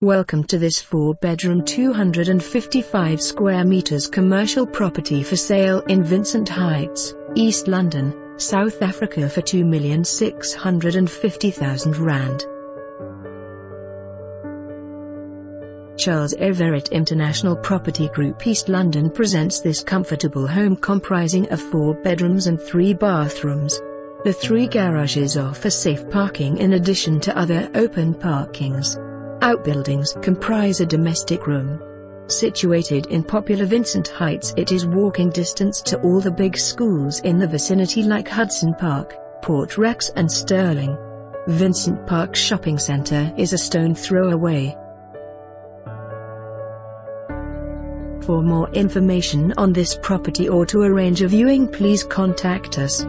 Welcome to this 4-bedroom 255 square meters commercial property for sale in Vincent Heights, East London, South Africa for R2,650,000. Charles Everett International Property Group East London presents this comfortable home comprising of 4 bedrooms and 3 bathrooms. The 3 garages offer safe parking in addition to other open parkings. Outbuildings comprise a domestic room. Situated in popular Vincent Heights, it is walking distance to all the big schools in the vicinity like Hudson Park, Port Rex and Stirling. Vincent Park Shopping Centre is a stone throw away. For more information on this property or to arrange a viewing, please contact us.